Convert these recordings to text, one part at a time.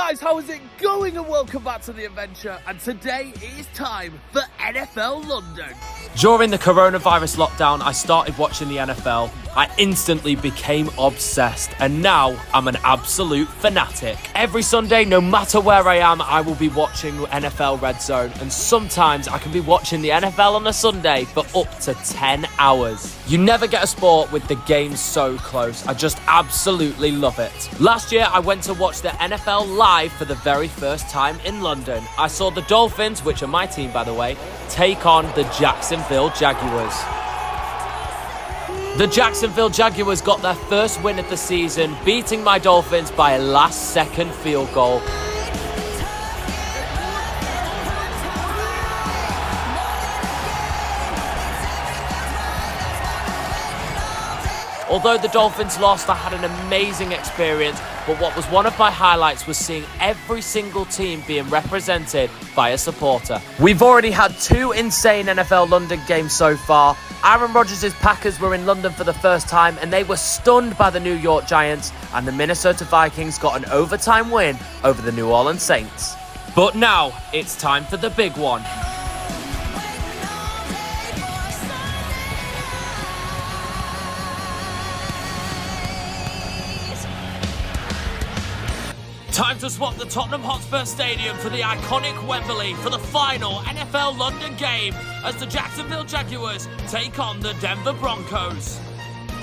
guys, how is it going? And welcome back to the adventure. And today it is time for NFL London. During the coronavirus lockdown, I started watching the NFL. I instantly became obsessed, and now I'm an absolute fanatic. Every Sunday, no matter where I am, I will be watching NFL Red Zone, and sometimes I can be watching the NFL on a Sunday for up to 10 hours. You never get a sport with the games so close. I just absolutely love it. Last year, I went to watch the NFL live for the very first time in London. I saw the Dolphins, which are my team by the way, take on the Jacksonville Jaguars. The Jacksonville Jaguars got their first win of the season, beating my Dolphins by a last-second field goal. Although the Dolphins lost, I had an amazing experience, but what was one of my highlights was seeing every single team being represented by a supporter. We've already had two insane NFL London games so far. Aaron Rodgers' Packers were in London for the first time and they were stunned by the New York Giants, and the Minnesota Vikings got an overtime win over the New Orleans Saints. But now it's time for the big one. Time to swap the Tottenham Hotspur Stadium for the iconic Wembley for the final NFL London game as the Jacksonville Jaguars take on the Denver Broncos.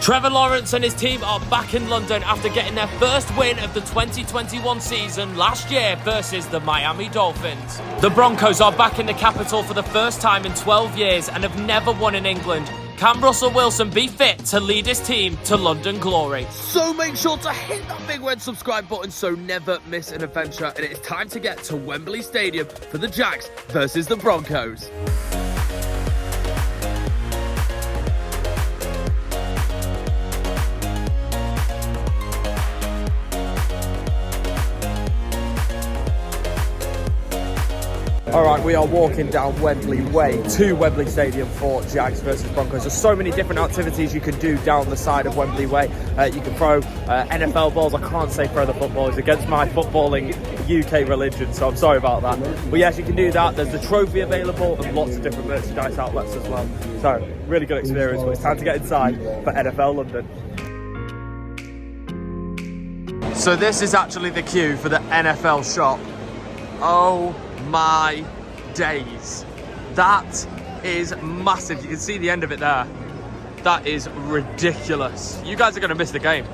Trevor Lawrence and his team are back in London after getting their first win of the 2021 season last year versus the Miami Dolphins. The Broncos are back in the capital for the first time in 12 years and have never won in England. Can Russel Wilson be fit to lead his team to London glory? So make sure to hit that big red subscribe button so never miss an adventure. And it is time to get to Wembley Stadium for the Jags versus the Broncos. Alright, we are walking down Wembley Way to Wembley Stadium for Jags versus Broncos. There's so many different activities you can do down the side of Wembley Way. You can throw NFL balls. I can't say throw the football. It's against my footballing UK religion, so I'm sorry about that. But yes, you can do that. There's the trophy available and lots of different merchandise outlets as well. So, really good experience, but it's time to get inside for NFL London. So this is actually the queue for the NFL shop. Oh my days, that is massive. You can see the end of it there. That is ridiculous. You guys are going to miss the game.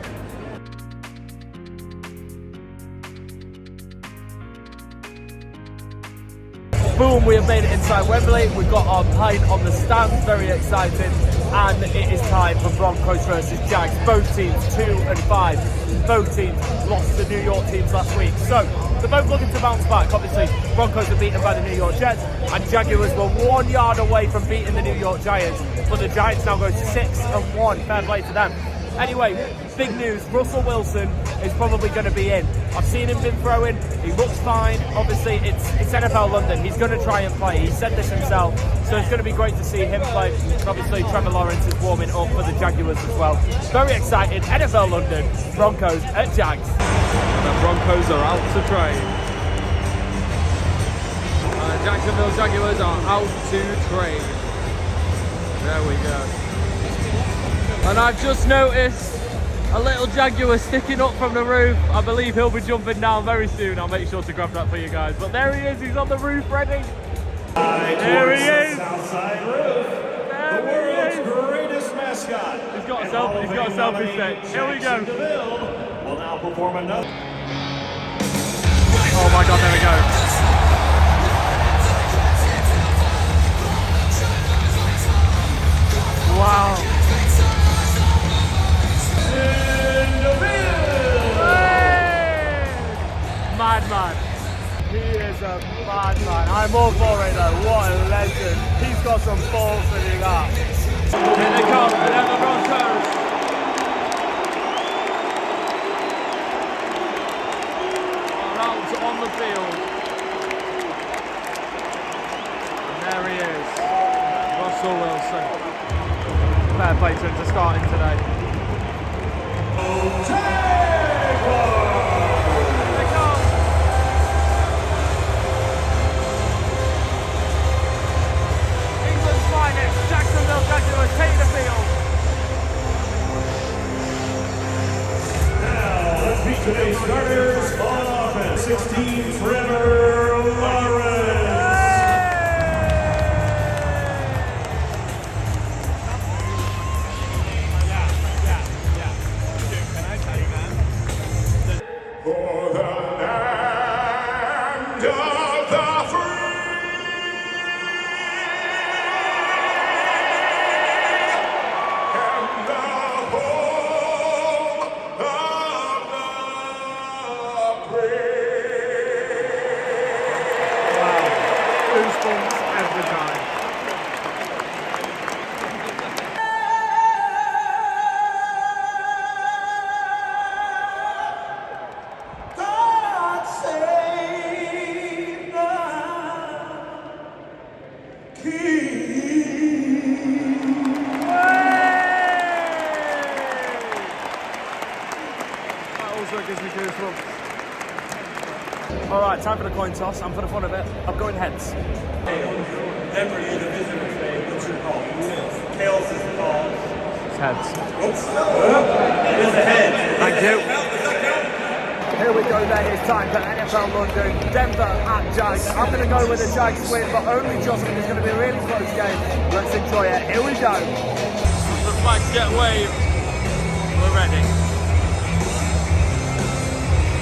Boom, we have made it inside Wembley. We've got our pint on the stands, very excited. And it is time for Broncos versus Jags. Both teams 2-5. Both teams lost to the New York teams last week. So they're both looking to bounce back. Obviously, Broncos were beaten by the New York Jets, and Jaguars were 1 yard away from beating the New York Giants. But the Giants now go 6-1. Fair play to them. Anyway, big news, Russel Wilson is probably going to be in. I've seen him been throwing, he looks fine. Obviously, it's NFL London, he's going to try and play. He said this himself, so it's going to be great to see him play. Obviously, Trevor Lawrence is warming up for the Jaguars as well. Very excited, NFL London, Broncos at Jags. The Broncos are out to train. Jacksonville Jaguars are out to train. There we go. And I've just noticed a little Jaguar sticking up from the roof. I believe he'll be jumping down very soon. I'll make sure to grab that for you guys. But there he is, he's on the roof ready. There he is. Southside roof. There the world's greatest mascot. He's got a selfie, stick. Here we go. Will now perform another. Oh my God, there we go. Wow. Madman. He is a madman. I'm all for it though. What a legend. He's got some balls to do that. Here they come, the Denver Broncos. Are out on the field. And there he is. Russel Wilson. Fair play to him to start him today. 16, Trevor Lawrence. For the land of the free and the home of the brave. Goosebumps every time. God save the King. That also gives me goosebumps. Alright, time for the coin toss, and for the fun of it, I'm going heads. Denver, you're the visitor today. What's your call? Tails is the call. It's heads. Oops. It is a head. Thank you. Here we go then, it's time for NFL London, Denver at Jags. I'm going to go with the Jags win, but only just because it's going to be a really close game. Let's enjoy it. Here we go. The flags get waved. We're ready.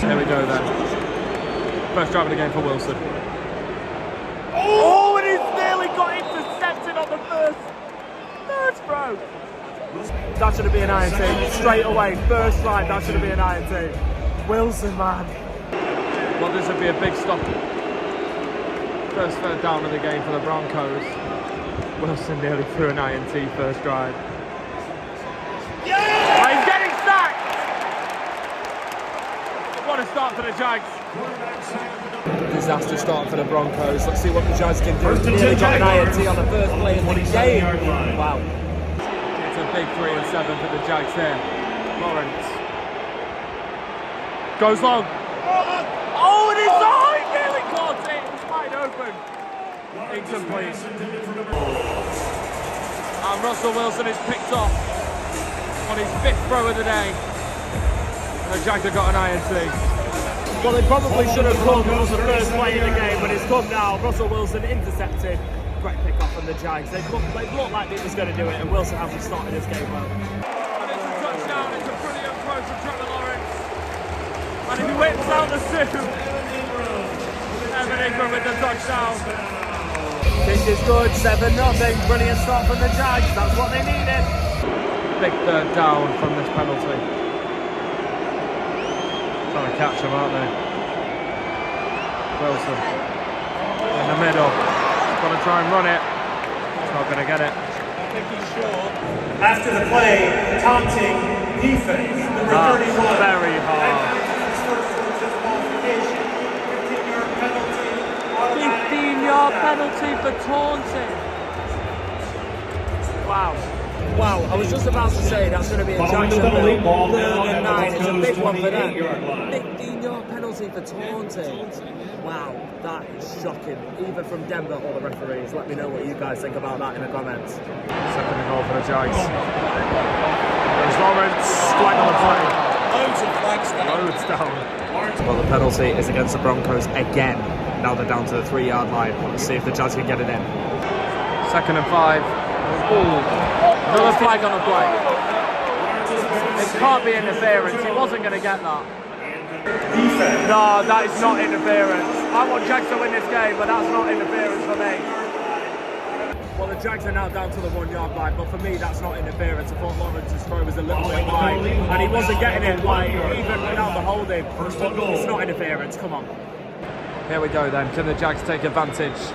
Here we go then. First drive of the game for Wilson. Oh, and he's nearly got intercepted on the first throw. That should have been an INT. Straight away, first drive, that should have been an INT. Wilson, man. Well, this would be a big stop. First third down of the game for the Broncos. Wilson nearly threw an INT first drive. Oh, he's getting sacked. What a start for the Jags. Disaster start for the Broncos. Let's see what the Jags can do. Nearly got an INT on the first play of the game. Wow. It's a big 3 and 7 for the Jags here. Lawrence goes long. Oh, and his eye nearly caught it. It was wide open. Incomplete. And Russel Wilson is picked off on his 5th throw of the day. And the Jags have got an INT. Well, they probably should have come on the first play of the game, but it's come now. Russell Wilson intercepted. Great pick off from the Jags. They looked like they was going to do it, and Wilson hasn't started this game well. And it's a touchdown. It's a brilliant throw from Trevor Lawrence. And he whips out the suit. Evan Ingram with the touchdown. This is good, 7-0. Brilliant start from the Jags. That's what they needed. Big third down from this penalty. Trying to catch him, aren't they? Wilson in the middle. He's got to try and run it. He's not going to get it. After the play, taunting defense, number 31. Very hard. 15-yard penalty for taunting. Wow. Wow, I was just about to say that's going to be a Jacksonville 3rd and 9. It's a big one for them. 15-yard penalty for taunting. Wow, that is shocking. Either from Denver or the referees. Let me know what you guys think about that in the comments. Second and goal for the Jags. There's Lawrence. Flag on the play. Loads of flags down. Loads down. Well, the penalty is against the Broncos again. Now they're down to the 3-yard line. Let's see if the Jags can get it in. Second and 5. Ooh. Another flag on the play. It can't be interference. He wasn't going to get that. No, that is not interference. I want Jags to win this game, but that's not interference for me. Well, the Jags are now down to the 1-yard line, but for me, that's not interference. I thought Lawrence's throw was a little bit wide, and he wasn't getting it wide, even without the holding. But it's not interference, come on. Here we go then. Can the Jags take advantage?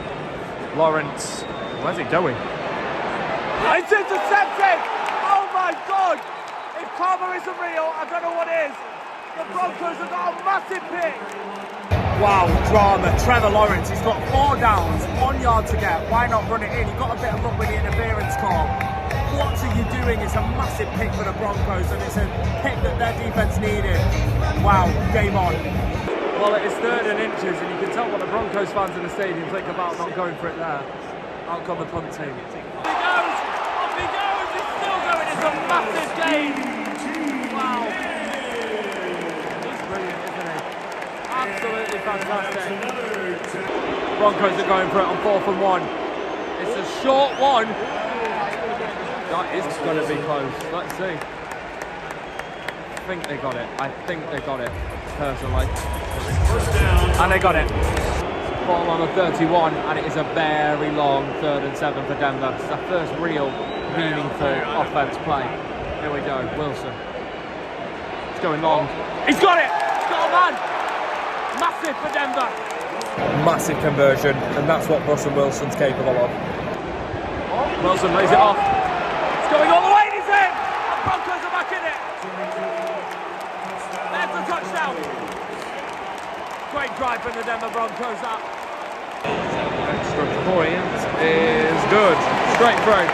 Lawrence. Where's he going? It's intercepted! Oh my God! If karma isn't real, I don't know what is. The Broncos have got a massive pick. Wow, drama. Trevor Lawrence, he's got 4 downs, 1 yard to get. Why not run it in? He got a bit of luck with the interference call. What are you doing? It's a massive pick for the Broncos, and it's a pick that their defense needed. Wow, game on. Well, it is 3rd and inches, and you can tell what the Broncos fans in the stadium think about not going for it there. Out come the punt team. Off he goes, he's still going, it's a massive game. Wow. He's brilliant, isn't he? Absolutely fantastic. Broncos are going for it on 4th and 1. It's a short one. That is going to be close. Let's see. I think they got it. Personally. And they got it. Ball on a 31, and it is a very long 3rd and 7 for Denver. It's their first real meaningful offense play. Here we go, Wilson. It's going long. He's got it! He's got a man! Massive for Denver. Massive conversion, and that's what Russel Wilson's capable of. Wilson lays it off. It's going all the way, and he's in! The Broncos are back in it. There's the touchdown. Great drive from the Denver Broncos. That extra point is good. Straight through.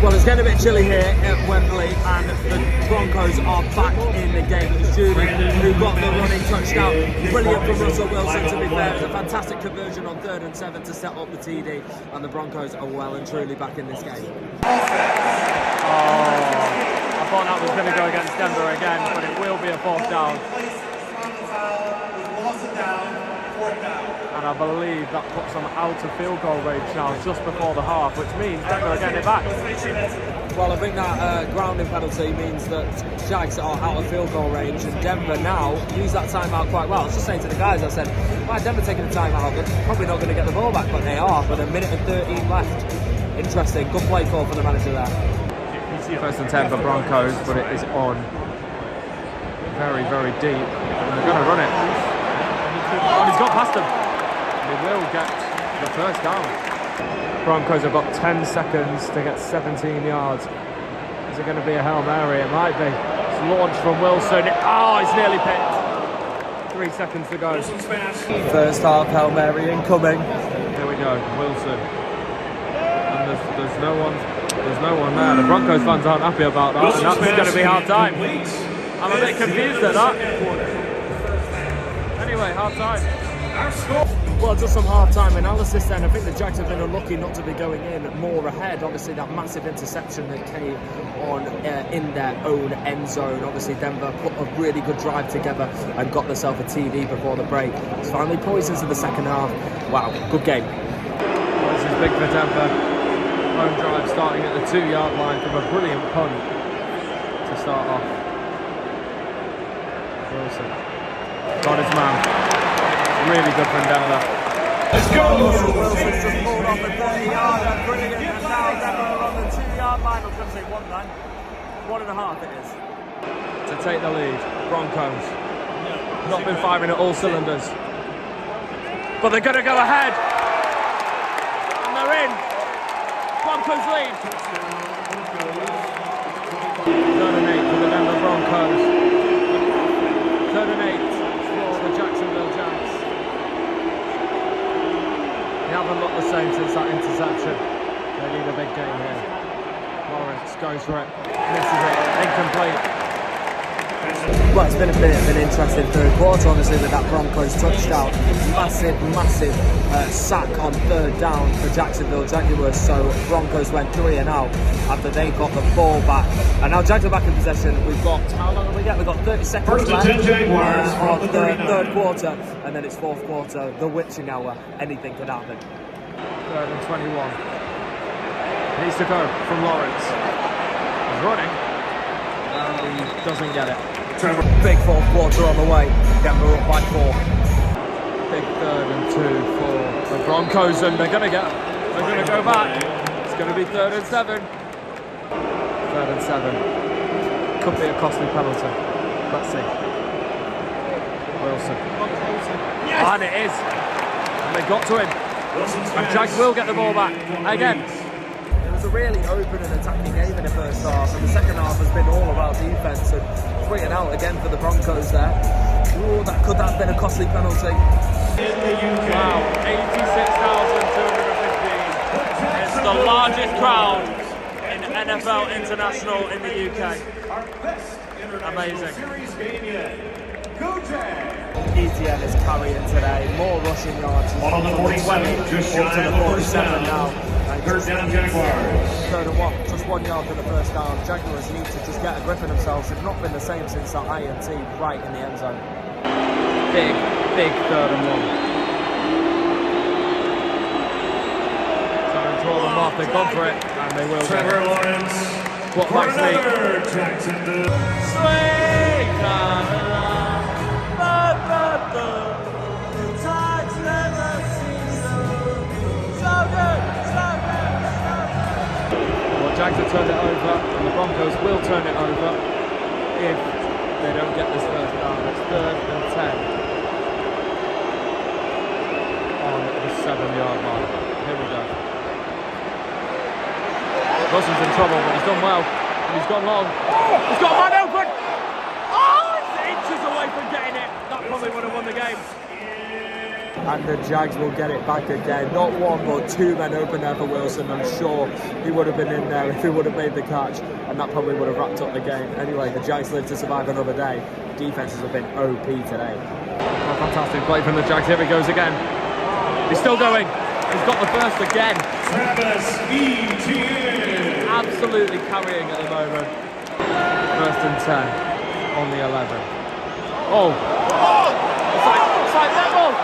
Well, it's getting a bit chilly here at Wembley, and the Broncos are back in the game. It was Judy who got the running touchdown. Brilliant from Russel Wilson, to be fair. It was a fantastic conversion on 3rd and 7 to set up the TD, and the Broncos are well and truly back in this game. I thought that was going to go against Denver again, but it will be a 4th down. And I believe that puts them out of field goal range now, just before the half, which means Denver are getting it back. Well, I think that grounding penalty means that Jags are out of field goal range, and Denver now use that timeout quite well. I was just saying to the guys, I said, why Denver taking the timeout? They're probably not going to get the ball back, but they are, with a minute and 13 left. Interesting, good play call for the manager there. 1st and 10 for Broncos, but it is on very, very deep, and they're going to run it. Oh, he's got past them. They will get the 1st down. Broncos have got 10 seconds to get 17 yards. Is it going to be a Hail Mary? It might be. It's launched from Wilson. Oh, he's nearly picked. 3 seconds to go. First half Hail Mary incoming. Here we go, Wilson. And there's no one there. The Broncos fans aren't happy about that, and that's going to be half time. I'm a bit confused at that. Anyway, half time. Well, just some half-time analysis then. I think the Jags have been unlucky not to be going in more ahead. Obviously, that massive interception that came on in their own end zone. Obviously, Denver put a really good drive together and got themselves a TD before the break. It's finally poised into the second half. Wow, good game. Well, this is big for Denver. Home drive starting at the 2-yard line from a brilliant punt to start off. Wilson got his man. Really good from Denver. Let's go! Russel Wilson's just pulled off a 30-yarder. Brilliant. And now Denver are on the 2-yard line. I was going to say 1 then. 1.5 it is. To take the lead, Broncos. Not been firing at all cylinders. But they're going to go ahead. And they're in. Broncos lead. 3rd and 8 for the Denver Broncos. 3rd and 8 for the Jacksonville Jags. They haven't looked the same since that interception. They need a big game here. Lawrence goes for it, misses it, incomplete. Well, it's been a bit of an interesting third quarter, obviously, with that Broncos touchdown. Massive sack on 3rd down for Jacksonville Jaguars. So Broncos went 3 and out after they got the ball back. And now Jags are back in possession. We've got, how long have we got? We've got 30 seconds left of the third quarter. And then it's 4th quarter, the witching hour. Anything could happen. 3rd and 21. Needs to go from Lawrence. He's running. And he doesn't get it. Big 4th quarter on the way. Denver up by 4. Big 3rd and 2 for the Broncos, and they're gonna go back. It's gonna be 3rd and 7. 3rd and 7. Could be a costly penalty. Let's see. Wilson. Yes. And it is. And they got to him. And Jags will get the ball back again. It was a really open and attacking game in the first half, and the second half has been all about defense. And 3 and out again for the Broncos there. Ooh, could that have been a costly penalty? Wow, 86,215. It's the largest crowd in NFL International in the UK. Amazing. ETN is carrying today. More rushing yards. On the 47, just up to shy the of the 47 first now. First down, Jaguars. 3rd and 1, just 1 yard for the first down. Jaguars need to just get a grip on themselves. They've not been the same since that INT right in the end zone. Big big 3rd and 1. Trying to draw them off, they've gone for it, and they will get Trevor it. Lawrence What for likes me? another Jacksonville. Sweet Caroline, ba, ba, ba. The tides never seem so good, so good, so good, so good. Well, Jags have turned it over, and the Broncos will turn it over if they don't get this first down. It's 3rd and 10 on the 7-yard line. Here we go. Wilson's in trouble, but he's done well. And he's gone long. He's got a man open! Oh, it's inches away from getting it. That probably would have won the game. And the Jags will get it back again. Not one, but 2 men open there for Wilson. I'm sure he would have been in there if he would have made the catch, and that probably would have wrapped up the game. Anyway, the Jags live to survive another day. Defenses have been OP today. Oh, fantastic play from the Jags. Here he goes again. He's still going. He's got the first again. Travis Etienne. Absolutely carrying at the moment. 1st and 10 on the 11. Oh! It's like level!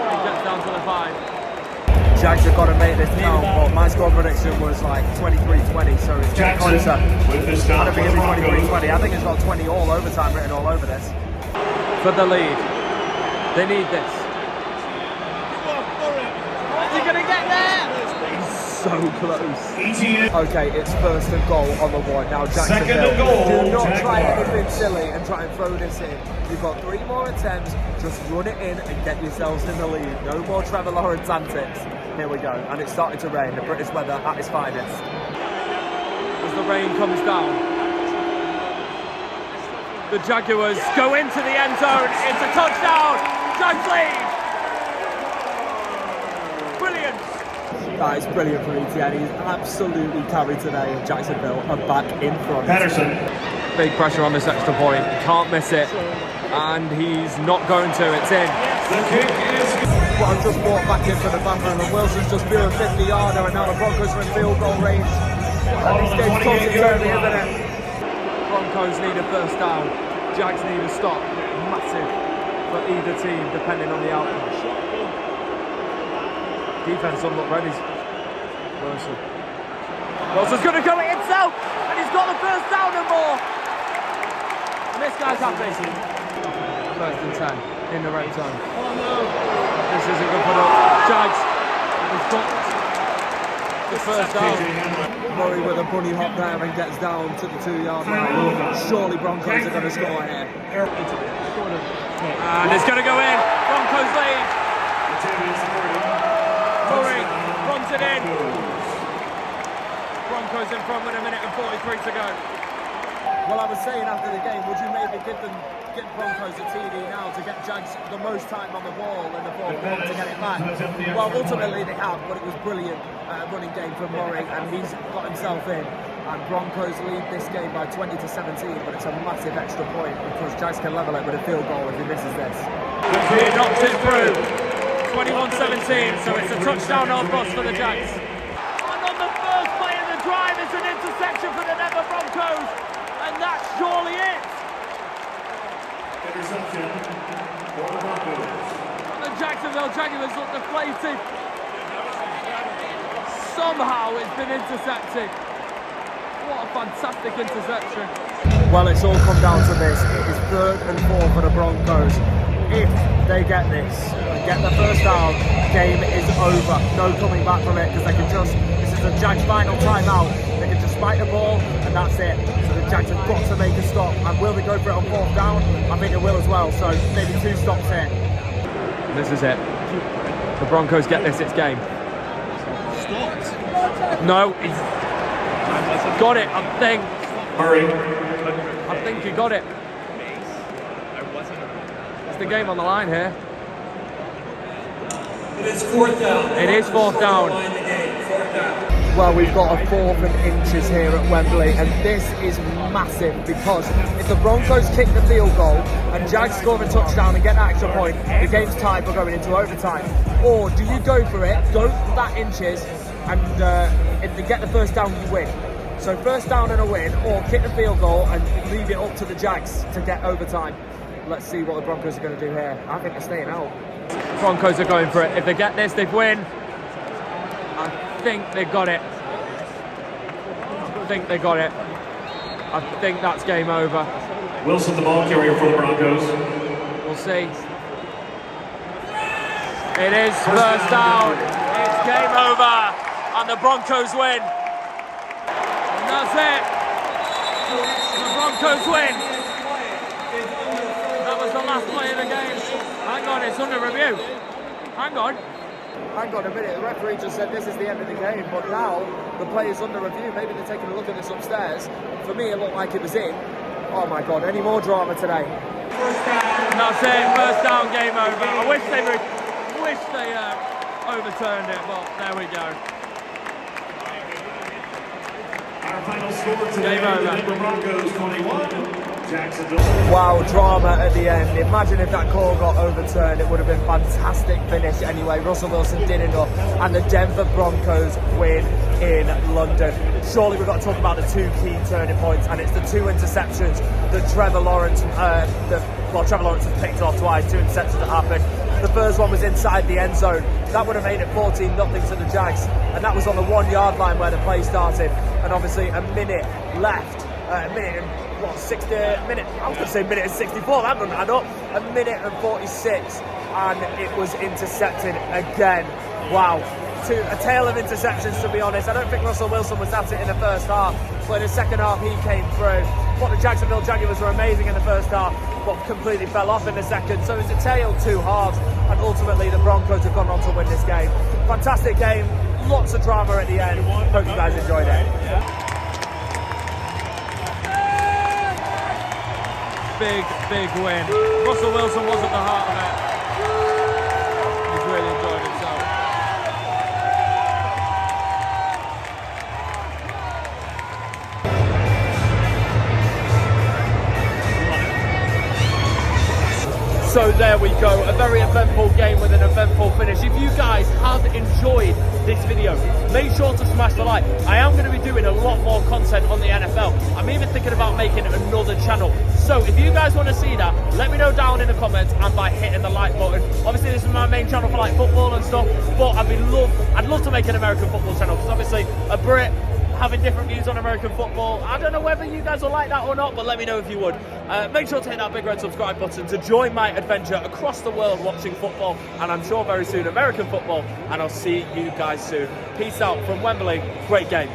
He gets down to the 5. Jags have got to make this count, but my score prediction was like 23-20, so it's getting closer. With the I stop don't think for it'll the be Broncos. 23-20. I think it's got 20 all overtime written all over this. For the lead. They need this. Is he going to get there? He's so close. Etienne. Okay, it's 1st and goal on the 1. Now Jacksonville, Second and goal, do not try Jaguars. anything silly and try and throw this in. You've got 3 more attempts, just run it in and get yourselves in the lead. No more Trevor Lawrence antics. Here we go, and it's starting to rain. The British weather at its finest. As the rain comes down, the Jaguars go into the end zone. It's a touchdown. Jags lead. Brilliant. That is brilliant for Etienne. He's absolutely carried today, and Jacksonville are back in front. Patterson. Big pressure on this extra point. Can't miss it. And he's not going to. It's in. The kick is good. Well, I've just walked back into the bathroom, and Wilson's just blew a 50-yarder, and now the Broncos are in field goal range. And this game's topsy-turvy, isn't it? Broncos need a first down. Jags need a stop. Massive for either team, depending on the outcome. Defense don't look ready. Wilson. Wilson's going to go it himself, and he's got the first down and more. And this guy's happy. 1st and 10 in the red zone. This isn't good for the Jags. He's got the first down. Murray with a bunny hop there and gets down to the 2-yard line. Surely Broncos are going to score here. And it's going to go in. Broncos lead. Murray runs it in. Broncos in front with 1:43 to go. Well, I was saying after the game, would you maybe give Broncos a TD now to get Jags the most time on the ball in the 4th quarter to get it back? Well, ultimately they have, but it was brilliant running game from Murray, and he's got himself in. And Broncos lead this game by 20-17, but it's a massive extra point because Jags can level it with a field goal if he misses this. He knocks it through. 21-17, so it's a touchdown or bust for the Jags. And on the first play of the drive, it's an interception for the Denver Broncos, and that's surely it. Interception for the Broncos. The Jacksonville Jaguars look deflated. Somehow it's been intercepted. What a fantastic interception. Well, it's all come down to this. It is 3rd and 4 for the Broncos. If they get this and get the first down, game is over. No coming back from it because they can just, this is the Jags' final timeout. They can just spike the ball and that's it. So the Jags have got to make a stop. And will they go for it on 4th down? I think they will as well. So maybe 2 stops here. This is it. The Broncos get this, it's game. No, he's got it, I think. Murray. I think he got it. It's the game on the line here. It is 4th down. It is 4th down. Line the game. 4th down. Well, we've got a 4th and inches here at Wembley, and this is massive because if the Broncos kick the field goal and Jags score a touchdown and get that extra point, the game's tied for going into overtime. Or do you go for it, go for that inches, and if they get the first down, you win. So first down and a win, or kick the field goal and leave it up to the Jags to get overtime. let's see what the Broncos are going to do here. I think they're staying out. Broncos are going for it. If they get this, they win. I think they got it. I think they got it. I think that's game over. Wilson, the ball carrier for the Broncos. We'll see. It is first down. It's game over. And the Broncos win. And that's it. The Broncos win. That was the last play of the game. Hang on, it's under review. Hang on. Hang on a minute, the referee just said this is the end of the game, but now the play is under review. Maybe they're taking a look at this upstairs. For me, it looked like it was in. Oh my God, any more drama today? That's it, first down, game over. I wish they overturned it, but there we go. Our final score today, Game over. the Denver Broncos 21, Jacksonville. Wow, drama at the end. Imagine if that call got overturned. It would have been a fantastic finish anyway. Russel Wilson did enough, and the Denver Broncos win in London. Surely we've got to talk about the two key turning points, and it's the two interceptions that Trevor Lawrence has picked off twice. Two interceptions that happened. The first one was inside the end zone. That would have made it 14-0 to the Jags, and that was on the 1 yard line where the play started. And obviously a minute left. A minute and 64, that doesn't add up. A minute and 46, and it was intercepted again. Wow, a tale of interceptions, to be honest. I don't think Russel Wilson was at it in the first half, but in the second half he came through. But the Jacksonville Jaguars were amazing in the first half, but completely fell off in the second. So it's a tale of two halves, and ultimately the Broncos have gone on to win this game. Fantastic game, lots of drama at the end. Hope you guys enjoyed it. Big win. Russell Wilson was at the heart of it. He's really enjoyed himself. So there we go, a very eventful game with an eventful finish. If you guys have enjoyed this video, make sure to smash the like. I am going to be doing a lot more content on the NFL. I'm even thinking about making another channel. So if you guys want to see that, let me know down in the comments and by hitting the like button. Obviously this is my main channel for like football and stuff, but I'd love to make an American football channel, because obviously a Brit having different views on American football. I don't know whether you guys will like that or not, but let me know if you would. Make sure to hit that big red subscribe button to join my adventure across the world watching football, and I'm sure very soon American football, and I'll see you guys soon. Peace out from Wembley. Great game.